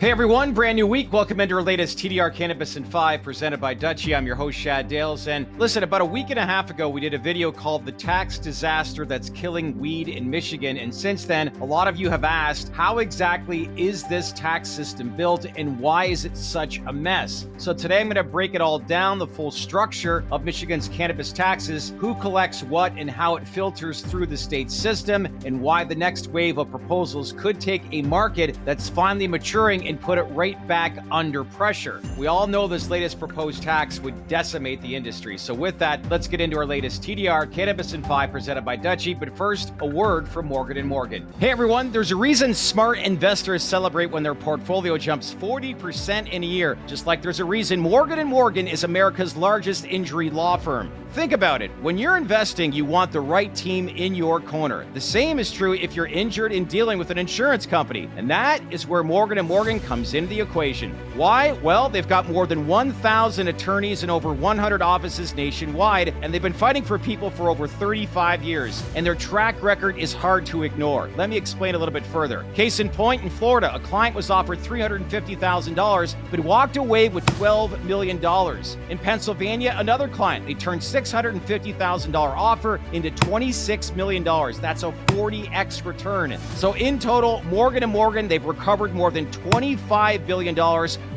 Hey everyone, brand new week. Welcome into our latest TDR Cannabis in 5 presented by Dutchie. I'm your host, Shad Dales. And listen, about a week and a half ago, we did a video called The Tax Disaster That's Killing Weed in Michigan. And since then, a lot of you have asked, how exactly is this tax system built and why is it such a mess? So today I'm going to break it all down, the full structure of Michigan's cannabis taxes, who collects what and how it filters through the state system, and why the next wave of proposals could take a market that's finally maturing and put it right back under pressure. We all know this latest proposed tax would decimate the industry. So with that, let's get into our latest TDR Cannabis in 5 presented by Dutchie. But first, a word from Morgan & Morgan. Hey everyone, there's a reason smart investors celebrate when their portfolio jumps 40% in a year, just like there's a reason Morgan & Morgan is America's largest injury law firm. Think about it. When you're investing, you want the right team in your corner. The same is true if you're injured in dealing with an insurance company. And that is where Morgan & Morgan comes into the equation. Why? Well, they've got more than 1,000 attorneys and over 100 offices nationwide, and they've been fighting for people for over 35 years. And their track record is hard to ignore. Let me explain a little bit further. Case in point, in Florida, a client was offered $350,000, but walked away with $12 million. In Pennsylvania, another client, they turned $650,000 offer into $26 million. That's a 40x return. So in total, Morgan & Morgan, they've recovered more than $25 billion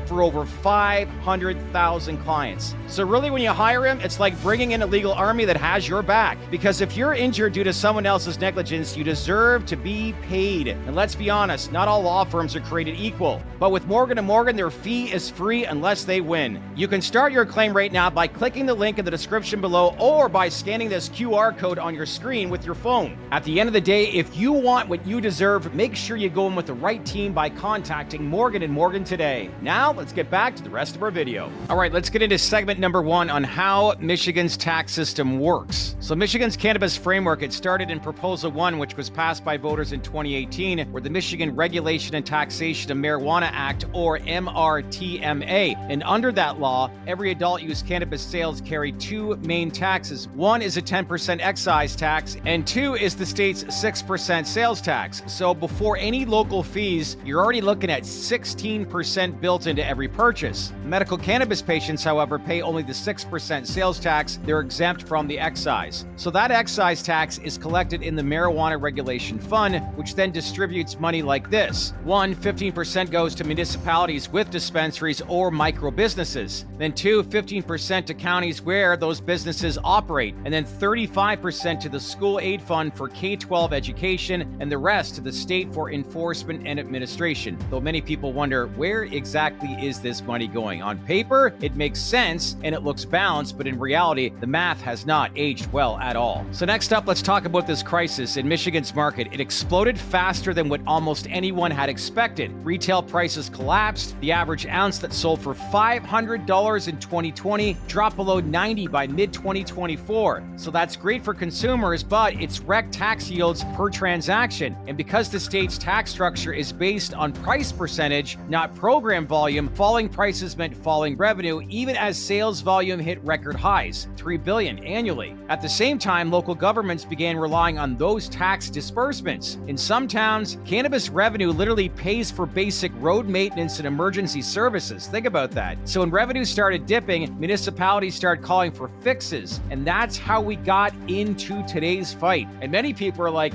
for over 500,000 clients. So really, when you hire him, it's like bringing in a legal army that has your back. Because if you're injured due to someone else's negligence, you deserve to be paid. And let's be honest, not all law firms are created equal. But with Morgan & Morgan, their fee is free unless they win. You can start your claim right now by clicking the link in the description below or by scanning this QR code on your screen with your phone. At the end of the day, if you want what you deserve, make sure you go in with the right team by contacting Morgan & Morgan today. Now, let's get back to the rest of our video. All right, let's get into segment number 1 on how Michigan's tax system works. So Michigan's cannabis framework, it started in Proposal 1, which was passed by voters in 2018, where the Michigan Regulation and Taxation of Marijuana Act, or MRTMA. And under that law, every adult use cannabis sales carry 2 main taxes. One is a 10% excise tax, and 2 is the state's 6% sales tax. So before any local fees, you're already looking at 16% built into every purchase. Medical cannabis patients, however, pay only the 6% sales tax. They're exempt from the excise. So that excise tax is collected in the Marijuana Regulation Fund, which then distributes money like this. 15% goes to municipalities with dispensaries or micro businesses. Then 15% to counties where those businesses operate. And then 35% to the School Aid Fund for K-12 education, and the rest to the state for enforcement and administration. Though many people wonder, where exactly is this money going? On paper, it makes sense and it looks balanced, but in reality, the math has not aged well at all. So next up, let's talk about this crisis in Michigan's market. It exploded faster than what almost anyone had expected. Retail prices collapsed. The average ounce that sold for $500 in 2020 dropped below $90 by mid-2024. So that's great for consumers, but it's wrecked tax yields per transaction. And because the state's tax structure is based on price percentage, not program volume, falling prices meant falling revenue, even as sales volume hit record highs, $3 billion annually. At the same time, local governments began relying on those tax disbursements. In some towns, cannabis revenue literally pays for basic road maintenance and emergency services. Think about that. So when revenue started dipping, municipalities started calling for fixes. And that's how we got into today's fight. And many people are like,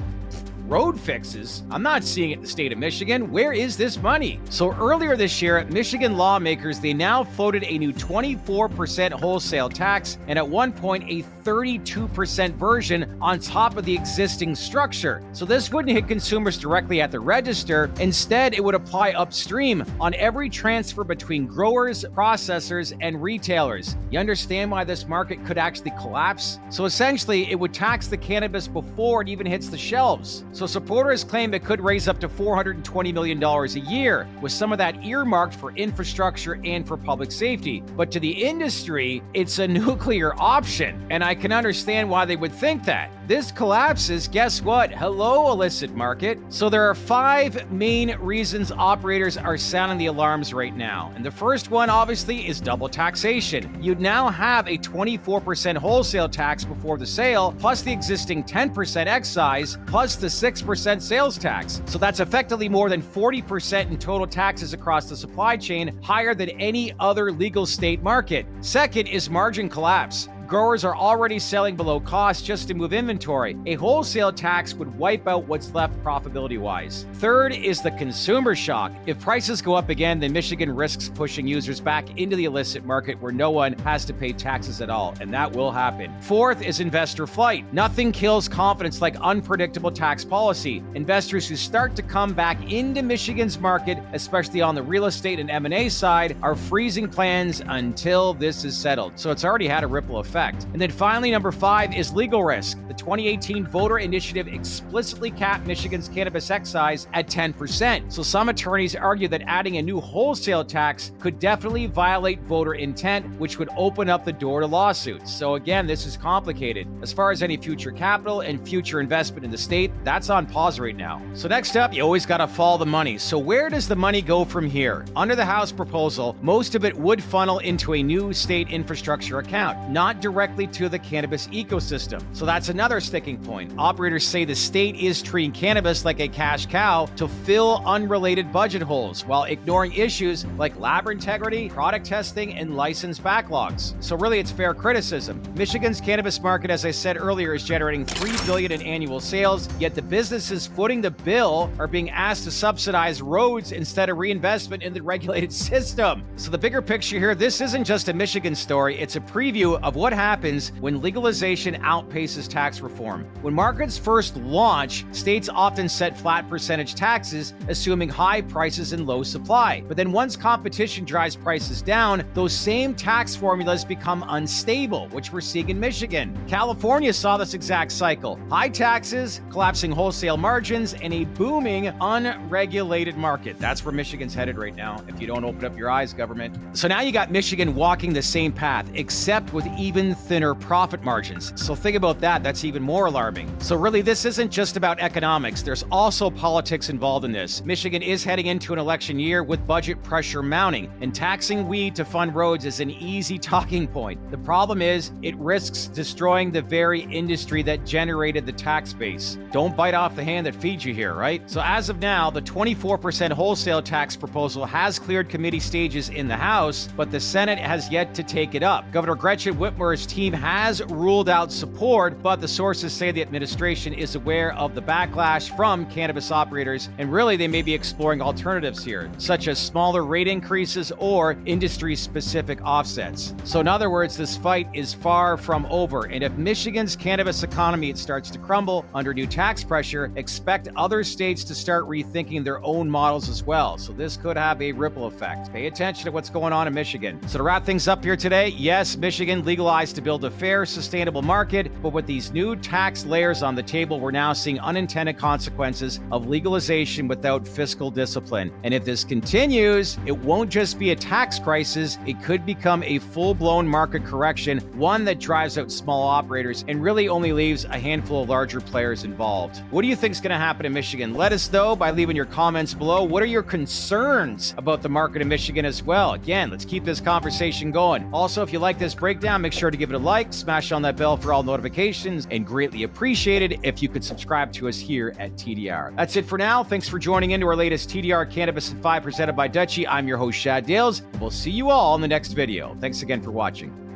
road fixes? I'm not seeing it in the state of Michigan. Where is this money? So earlier this year, Michigan lawmakers, they now floated a new 24% wholesale tax, and at one point a 32% version on top of the existing structure. So this wouldn't hit consumers directly at the register. Instead, it would apply upstream on every transfer between growers, processors, and retailers. You understand why this market could actually collapse? So essentially, it would tax the cannabis before it even hits the shelves. So supporters claim it could raise up to $420 million a year, with some of that earmarked for infrastructure and for public safety. But to the industry, it's a nuclear option, and I can understand why they would think that. This collapses, guess what? Hello, illicit market. So there are 5 main reasons operators are sounding the alarms right now. And the first one, obviously, is double taxation. You now have a 24% wholesale tax before the sale, plus the existing 10% excise, plus the 6% sales tax. So that's effectively more than 40% in total taxes across the supply chain, higher than any other legal state market. Second is margin collapse. Growers are already selling below cost just to move inventory. A wholesale tax would wipe out what's left profitability-wise. Third is the consumer shock. If prices go up again, then Michigan risks pushing users back into the illicit market where no one has to pay taxes at all, and that will happen. Fourth is investor flight. Nothing kills confidence like unpredictable tax policy. Investors who start to come back into Michigan's market, especially on the real estate and M&A side, are freezing plans until this is settled. So it's already had a ripple effect. And then finally, number 5 is legal risk. The 2018 voter initiative explicitly capped Michigan's cannabis excise at 10%. So some attorneys argue that adding a new wholesale tax could definitely violate voter intent, which would open up the door to lawsuits. So again, this is complicated. As far as any future capital and future investment in the state, that's on pause right now. So next up, you always got to follow the money. So where does the money go from here? Under the House proposal, most of it would funnel into a new state infrastructure account, not directly to the cannabis ecosystem. So that's another sticking point. Operators say the state is treating cannabis like a cash cow to fill unrelated budget holes while ignoring issues like lab integrity, product testing, and license backlogs. So really, it's fair criticism. Michigan's cannabis market, as I said earlier, is generating $3 billion in annual sales, yet the businesses footing the bill are being asked to subsidize roads instead of reinvestment in the regulated system. So the bigger picture here, this isn't just a Michigan story, it's a preview of what happens when legalization outpaces tax reform. When markets first launch, states often set flat percentage taxes, assuming high prices and low supply. But then once competition drives prices down, those same tax formulas become unstable, which we're seeing in Michigan. California saw this exact cycle. High taxes, collapsing wholesale margins, and a booming unregulated market. That's where Michigan's headed right now, if you don't open up your eyes, government. So now you got Michigan walking the same path, except with even thinner profit margins. So think about that. That's even more alarming. So really, this isn't just about economics. There's also politics involved in this. Michigan is heading into an election year with budget pressure mounting, and taxing weed to fund roads is an easy talking point. The problem is it risks destroying the very industry that generated the tax base. Don't bite off the hand that feeds you here, right? So as of now, the 24% wholesale tax proposal has cleared committee stages in the House, but the Senate has yet to take it up. Governor Whitmer's team has ruled out support, but the sources say the administration is aware of the backlash from cannabis operators, and really they may be exploring alternatives here, such as smaller rate increases or industry-specific offsets. So in other words, this fight is far from over, and if Michigan's cannabis economy starts to crumble under new tax pressure, expect other states to start rethinking their own models as well. So this could have a ripple effect. Pay attention to what's going on in Michigan. So to wrap things up here today, yes, Michigan legalized to build a fair, sustainable market, but with these new tax layers on the table, we're now seeing unintended consequences of legalization without fiscal discipline. And if this continues, it won't just be a tax crisis, it could become a full-blown market correction, one that drives out small operators and really only leaves a handful of larger players involved. What do you think is going to happen in Michigan? Let us know by leaving your comments below. What are your concerns about the market in Michigan as well? Again, let's keep this conversation going. Also, if you like this breakdown, make sure to give it a like, smash on that bell for all notifications, and greatly appreciated if you could subscribe to us here at TDR. That's it for now. Thanks for joining into our latest TDR Cannabis in 5 presented by Dutchie. I'm your host, Shad Dales, and we'll see you all in the next video. Thanks again for watching.